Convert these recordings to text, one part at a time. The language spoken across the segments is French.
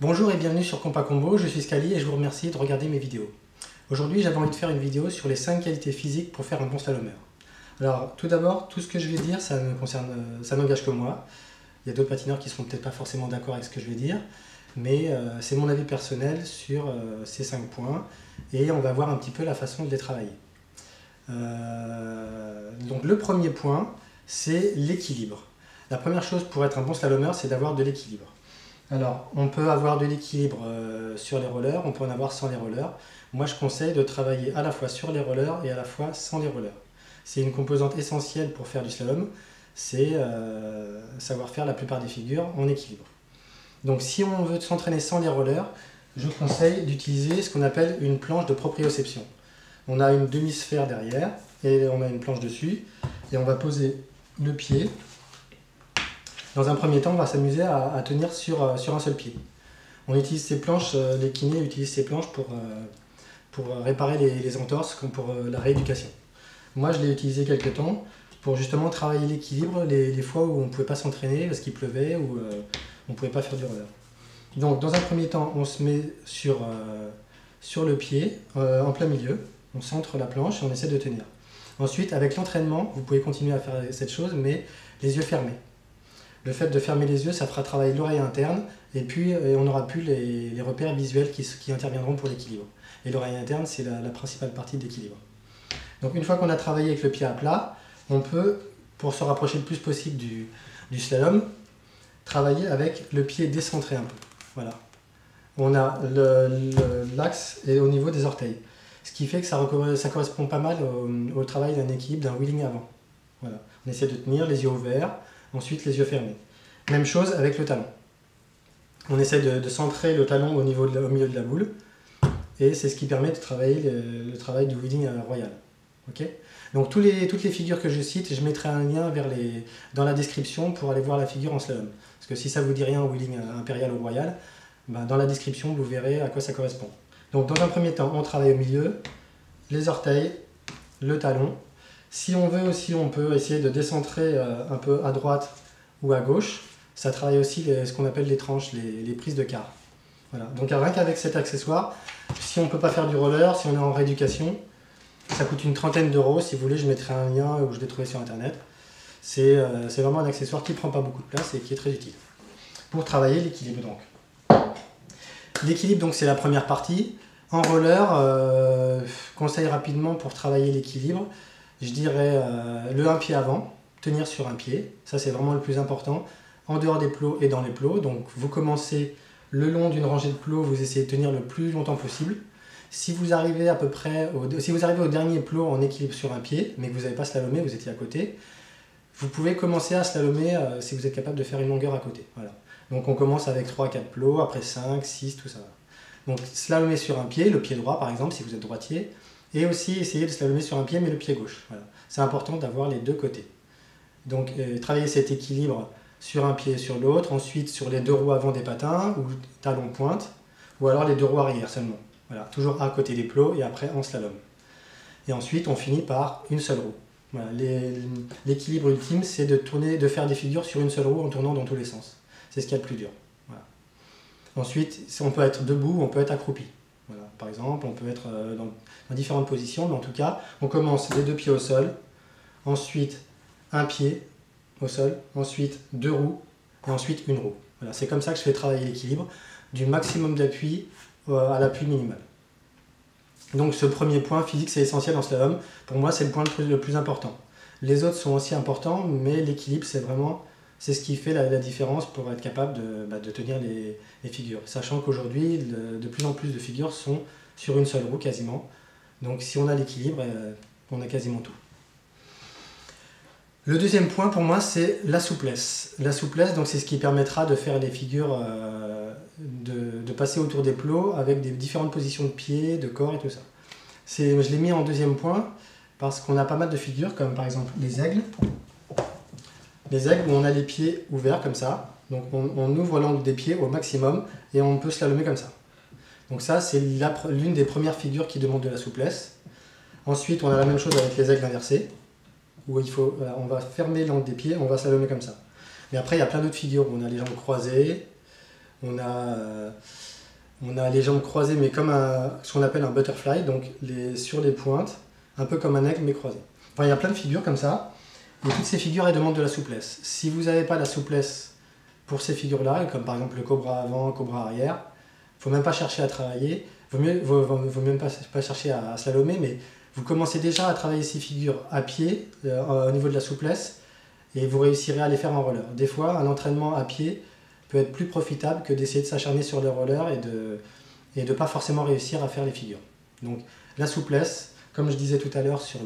Bonjour et bienvenue sur Compa Combo, je suis Scali et je vous remercie de regarder mes vidéos. Aujourd'hui j'avais envie de faire une vidéo sur les 5 qualités physiques pour faire un bon slalomeur. Alors tout d'abord, tout ce que je vais dire, ça n'engage que moi. Il y a d'autres patineurs qui ne seront peut-être pas forcément d'accord avec ce que je vais dire, mais c'est mon avis personnel sur ces 5 points et on va voir un petit peu la façon de les travailler. Donc le premier point, c'est l'équilibre. La première chose pour être un bon slalomeur, c'est d'avoir de l'équilibre. Alors, on peut avoir de l'équilibre sur les rollers, on peut en avoir sans les rollers. Moi, je conseille de travailler à la fois sur les rollers et à la fois sans les rollers. C'est une composante essentielle pour faire du slalom, c'est savoir faire la plupart des figures en équilibre. Donc, si on veut s'entraîner sans les rollers, je conseille d'utiliser ce qu'on appelle une planche de proprioception. On a une demi-sphère derrière et on a une planche dessus et on va poser le pied. Dans un premier temps, on va s'amuser à tenir sur un seul pied. On utilise ces planches, les kinés utilisent ces planches pour réparer les entorses, comme pour la rééducation. Moi, je l'ai utilisé quelques temps pour justement travailler l'équilibre les fois où on ne pouvait pas s'entraîner parce qu'il pleuvait ou on ne pouvait pas faire du roller. Donc, dans un premier temps, on se met sur le pied, en plein milieu. On centre la planche et on essaie de tenir. Ensuite, avec l'entraînement, vous pouvez continuer à faire cette chose, mais les yeux fermés. Le fait de fermer les yeux, ça fera travailler l'oreille interne et puis on n'aura plus les repères visuels qui interviendront pour l'équilibre. Et l'oreille interne, c'est la principale partie de l'équilibre. Donc une fois qu'on a travaillé avec le pied à plat, on peut, pour se rapprocher le plus possible du slalom, travailler avec le pied décentré un peu. Voilà. On a l'axe et au niveau des orteils. Ce qui fait que ça correspond pas mal au travail d'un équilibre, d'un wheeling avant. Voilà. On essaie de tenir les yeux ouverts. Ensuite, les yeux fermés. Même chose avec le talon. On essaie de centrer le talon au milieu de la boule. Et c'est ce qui permet de travailler le travail du wheeling royal. Okay, donc toutes les figures que je cite, je mettrai un lien dans la description pour aller voir la figure en slalom. Parce que si ça ne vous dit rien au wheeling impérial ou royal, ben dans la description, vous verrez à quoi ça correspond. Donc dans un premier temps, on travaille au milieu, les orteils, le talon. Si on veut aussi, on peut essayer de décentrer un peu à droite ou à gauche. Ça travaille aussi ce qu'on appelle les tranches, les prises de quart. Voilà. Donc rien qu'avec cet accessoire, si on ne peut pas faire du roller, si on est en rééducation, ça coûte une trentaine d'euros. Si vous voulez, je mettrai un lien où je l'ai trouvé sur internet. C'est vraiment un accessoire qui ne prend pas beaucoup de place et qui est très utile pour travailler l'équilibre. L'équilibre, donc c'est la première partie. En roller, conseil rapidement pour travailler l'équilibre. Je dirais le un pied avant, tenir sur un pied, ça c'est vraiment le plus important, en dehors des plots et dans les plots. Donc vous commencez le long d'une rangée de plots, vous essayez de tenir le plus longtemps possible. Si vous arrivez au dernier plot en équilibre sur un pied, mais que vous n'avez pas slalomé, vous étiez à côté, vous pouvez commencer à slalomer si vous êtes capable de faire une longueur à côté. Voilà. Donc on commence avec 3 à 4 plots, après 5, 6, tout ça. Donc slalomer sur un pied, le pied droit par exemple, si vous êtes droitier, et aussi essayer de slalomer sur un pied, mais le pied gauche. Voilà. C'est important d'avoir les deux côtés. Donc travailler cet équilibre sur un pied et sur l'autre, ensuite sur les deux roues avant des patins, ou talon pointe, ou alors les deux roues arrière seulement. Voilà. Toujours à côté des plots et après en slalom. Et ensuite on finit par une seule roue. Voilà. L'équilibre ultime, c'est de faire des figures sur une seule roue en tournant dans tous les sens. C'est ce qu'il y a de plus dur. Voilà. Ensuite, on peut être debout, on peut être accroupi. Voilà. Par exemple, on peut être dans différentes positions, mais en tout cas, on commence les deux pieds au sol, ensuite un pied au sol, ensuite deux roues, et ensuite une roue. Voilà. C'est comme ça que je fais travailler l'équilibre, du maximum d'appui à l'appui minimal. Donc ce premier point physique, c'est essentiel en slalom. Pour moi, c'est le point le plus important. Les autres sont aussi importants, mais l'équilibre, c'est ce qui fait la différence pour être capable de tenir les figures. Sachant qu'aujourd'hui, de plus en plus de figures sont sur une seule roue quasiment. Donc si on a l'équilibre, on a quasiment tout. Le deuxième point pour moi, c'est la souplesse. La souplesse, donc c'est ce qui permettra de faire les figures, de passer autour des plots avec des différentes positions de pied, de corps et tout ça. Je l'ai mis en deuxième point parce qu'on a pas mal de figures, comme par exemple les aigles. Les aigles où on a les pieds ouverts comme ça. Donc on ouvre l'angle des pieds au maximum et on peut slalomer comme ça. Donc ça, c'est l'une des premières figures qui demande de la souplesse. Ensuite, on a la même chose avec les aigles inversés, où on va fermer l'angle des pieds, on va slalomer comme ça. Mais après, il y a plein d'autres figures où on a les jambes croisées, On a les jambes croisées, mais comme ce qu'on appelle un butterfly, donc sur les pointes, un peu comme un aigle, mais croisé. Enfin, il y a plein de figures comme ça, et toutes ces figures, elles demandent de la souplesse. Si vous n'avez pas la souplesse pour ces figures-là, comme par exemple le cobra avant, cobra arrière, il ne faut même pas chercher à travailler, vaut même pas chercher à slalomer, mais vous commencez déjà à travailler ces figures à pied, au niveau de la souplesse, et vous réussirez à les faire en roller. Des fois, un entraînement à pied peut être plus profitable que d'essayer de s'acharner sur le roller et de pas forcément réussir à faire les figures. Donc la souplesse, comme je disais tout à l'heure sur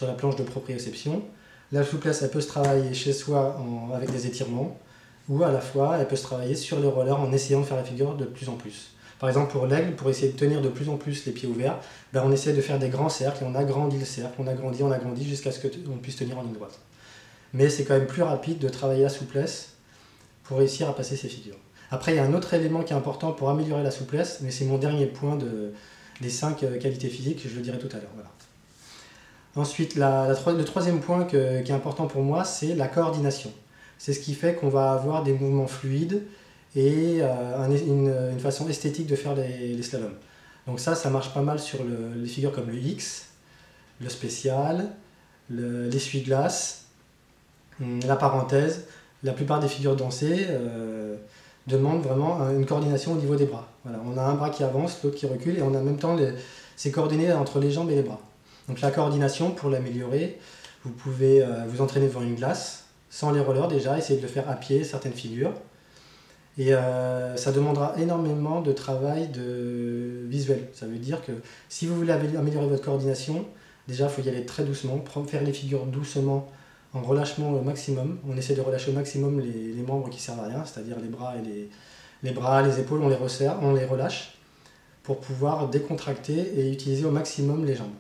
la planche de proprioception, la souplesse elle peut se travailler chez soi avec des étirements, ou à la fois elle peut se travailler sur le roller en essayant de faire la figure de plus en plus. Par exemple pour l'aigle, pour essayer de tenir de plus en plus les pieds ouverts, on essaie de faire des grands cercles et on agrandit le cercle, on agrandit jusqu'à ce qu'on puisse tenir en ligne droite. Mais c'est quand même plus rapide de travailler la souplesse pour réussir à passer ces figures. Après, il y a un autre élément qui est important pour améliorer la souplesse, mais c'est mon dernier point des 5 qualités physiques, je le dirai tout à l'heure. Voilà. Ensuite, le troisième point qui est important pour moi, c'est la coordination. C'est ce qui fait qu'on va avoir des mouvements fluides et une façon esthétique de faire les slaloms. Donc ça marche pas mal sur les figures comme le X, le spécial, l'essuie-glace, la parenthèse. La plupart des figures dansées demandent vraiment une coordination au niveau des bras. Voilà, on a un bras qui avance, l'autre qui recule, et on a en même temps c'est coordonné entre les jambes et les bras. Donc la coordination, pour l'améliorer, vous pouvez vous entraîner devant une glace, sans les rollers déjà, essayer de le faire à pied, certaines figures. Et ça demandera énormément de travail visuel. Ça veut dire que si vous voulez améliorer votre coordination, déjà il faut y aller très doucement, faire les figures doucement, en relâchement au maximum. On essaie de relâcher au maximum les membres qui servent à rien, c'est-à-dire les bras et les épaules, on les resserre, on les relâche pour pouvoir décontracter et utiliser au maximum les jambes.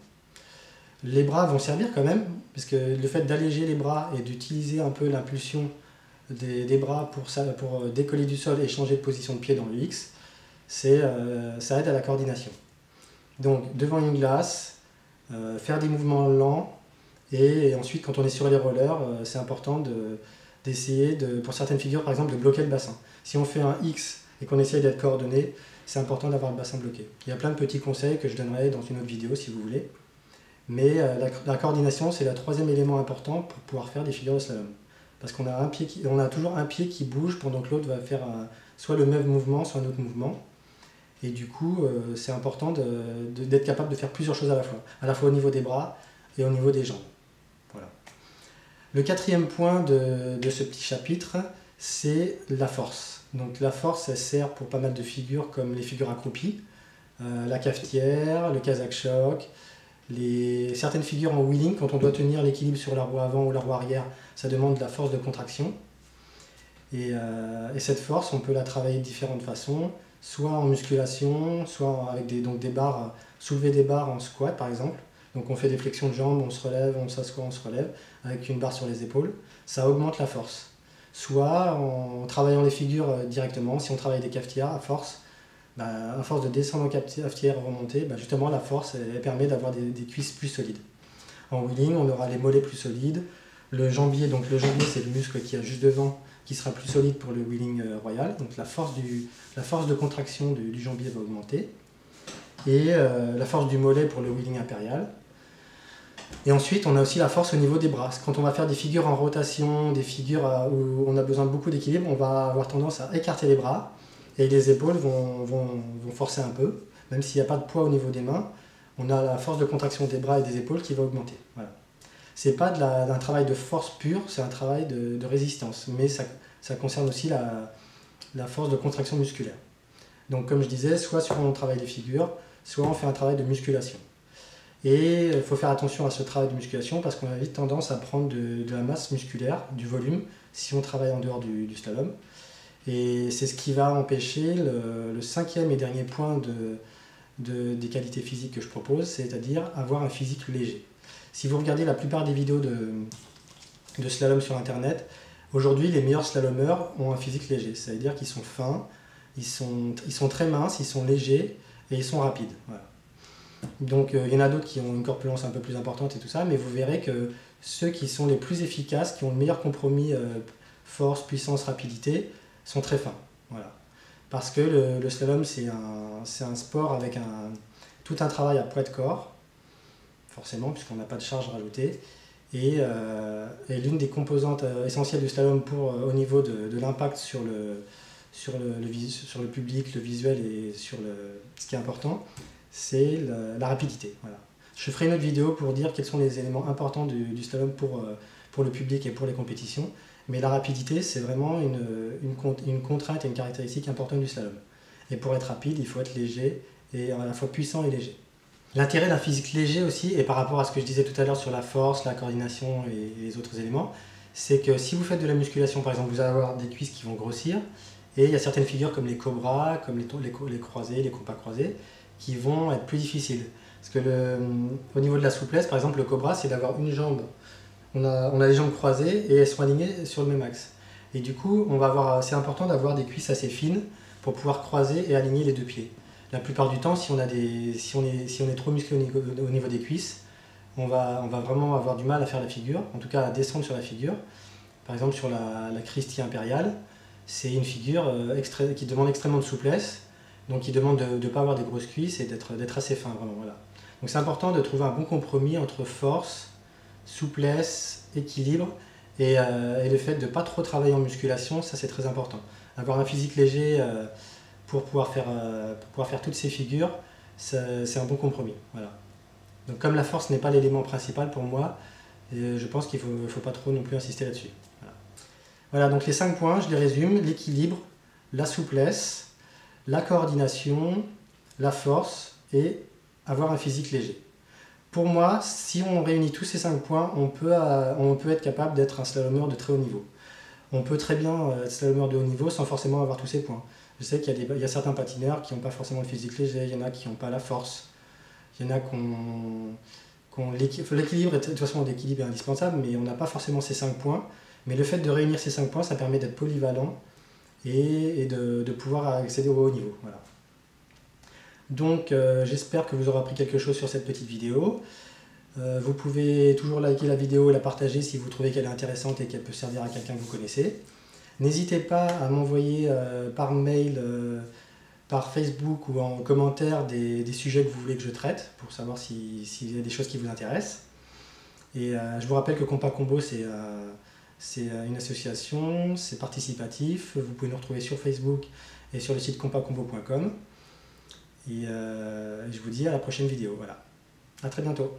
Les bras vont servir quand même, parce que le fait d'alléger les bras et d'utiliser un peu l'impulsion des bras pour décoller du sol et changer de position de pied dans le X, ça aide à la coordination. Donc devant une glace, faire des mouvements lents, et ensuite quand on est sur les rollers, c'est important d'essayer, pour certaines figures par exemple, de bloquer le bassin. Si on fait un X et qu'on essaye d'être coordonné, c'est important d'avoir le bassin bloqué. Il y a plein de petits conseils que je donnerai dans une autre vidéo si vous voulez. Mais la coordination, c'est le troisième élément important pour pouvoir faire des figures de slalom. Parce qu'on a toujours un pied qui bouge pendant que l'autre va faire soit le même mouvement, soit un autre mouvement. Et du coup, c'est important d'être capable de faire plusieurs choses à la fois au niveau des bras et au niveau des jambes. Voilà. Le quatrième point de ce petit chapitre, c'est la force. Donc la force, elle sert pour pas mal de figures comme les figures accroupies, la cafetière, le kazakh choc, certaines figures en wheeling, quand on doit tenir l'équilibre sur la roue avant ou la roue arrière, ça demande de la force de contraction. Et cette force, on peut la travailler de différentes façons, soit en musculation, soit avec des barres, soulever des barres en squat par exemple. Donc on fait des flexions de jambes, on se relève, on s'assoit, on se relève, avec une barre sur les épaules. Ça augmente la force. Soit en travaillant les figures directement, si on travaille des cafetières à force de descendre en cafetière et remonter, justement la force elle permet d'avoir des cuisses plus solides. En wheeling, on aura les mollets plus solides, le jambier, donc le jambier c'est le muscle qui est juste devant, qui sera plus solide pour le wheeling royal, donc la force de contraction du jambier va augmenter, et la force du mollet pour le wheeling impérial. Et ensuite, on a aussi la force au niveau des bras. Quand on va faire des figures en rotation, des figures où on a besoin de beaucoup d'équilibre, on va avoir tendance à écarter les bras, et les épaules vont forcer un peu, même s'il n'y a pas de poids au niveau des mains, on a la force de contraction des bras et des épaules qui va augmenter. Voilà. C'est pas d'un travail de force pure, c'est un travail de résistance, mais ça concerne aussi la force de contraction musculaire. Donc comme je disais, soit on travaille les figures, soit on fait un travail de musculation. Et il faut faire attention à ce travail de musculation parce qu'on a vite tendance à prendre de la masse musculaire, du volume, si on travaille en dehors du slalom. Et c'est ce qui va empêcher le cinquième et dernier point des qualités physiques que je propose, c'est-à-dire avoir un physique léger. Si vous regardez la plupart des vidéos de slalom sur internet, aujourd'hui les meilleurs slalomeurs ont un physique léger, c'est-à-dire qu'ils sont fins, ils sont très minces, ils sont légers et ils sont rapides. Voilà. Donc il y en a d'autres qui ont une corpulence un peu plus importante et tout ça, mais vous verrez que ceux qui sont les plus efficaces, qui ont le meilleur compromis force, puissance, rapidité, sont très fins. Voilà. parce que le slalom c'est un sport avec tout un travail à poids de corps, forcément puisqu'on n'a pas de charge rajoutée, et l'une des composantes essentielles du slalom au niveau de l'impact sur le public, le visuel et sur ce qui est important, c'est la rapidité. Voilà. Je ferai une autre vidéo pour dire quels sont les éléments importants du slalom pour le public et pour les compétitions. Mais la rapidité, c'est vraiment une contrainte et une caractéristique importante du slalom. Et pour être rapide, il faut être léger, et à la fois puissant et léger. L'intérêt d'un physique léger aussi, et par rapport à ce que je disais tout à l'heure sur la force, la coordination et les autres éléments, c'est que si vous faites de la musculation, par exemple, vous allez avoir des cuisses qui vont grossir, et il y a certaines figures comme les cobras, comme les croisés, les compas croisés, qui vont être plus difficiles. Parce que au niveau de la souplesse, par exemple, le cobra, c'est d'avoir une jambe. On a les jambes croisées et elles sont alignées sur le même axe. Et du coup, c'est important d'avoir des cuisses assez fines pour pouvoir croiser et aligner les deux pieds. La plupart du temps, si on est trop musclé au niveau des cuisses, on va vraiment avoir du mal à faire la figure, en tout cas à descendre sur la figure. Par exemple, sur la Christie impériale, c'est une figure qui demande extrêmement de souplesse, donc qui demande de ne pas avoir des grosses cuisses et d'être assez fin, vraiment. Voilà. Donc c'est important de trouver un bon compromis entre force, souplesse, équilibre et le fait de ne pas trop travailler en musculation, ça c'est très important. Avoir un physique léger pour pouvoir faire toutes ces figures, c'est un bon compromis. Voilà. Donc comme la force n'est pas l'élément principal pour moi, je pense qu'il ne faut pas trop non plus insister là-dessus. Voilà, donc les 5 points, je les résume: l'équilibre, la souplesse, la coordination, la force et avoir un physique léger. Pour moi, si on réunit tous ces 5 points, on peut être capable d'être un slalomeur de très haut niveau. On peut très bien être slalomeur de haut niveau sans forcément avoir tous ces points. Je sais qu'il y a certains patineurs qui n'ont pas forcément le physique léger, il y en a qui n'ont pas la force, il y en a l'équilibre, de toute façon l'équilibre est indispensable, mais on n'a pas forcément ces 5 points. Mais le fait de réunir ces 5 points, ça permet d'être polyvalent et de pouvoir accéder au haut niveau. Voilà. Donc j'espère que vous aurez appris quelque chose sur cette petite vidéo. Vous pouvez toujours liker la vidéo et la partager si vous trouvez qu'elle est intéressante et qu'elle peut servir à quelqu'un que vous connaissez. N'hésitez pas à m'envoyer par mail, par Facebook ou en commentaire des sujets que vous voulez que je traite pour savoir s'il y a des choses qui vous intéressent. Et je vous rappelle que Compas Combo, c'est une association, c'est participatif. Vous pouvez nous retrouver sur Facebook et sur le site compascombo.com. Et je vous dis à la prochaine vidéo. Voilà. À très bientôt.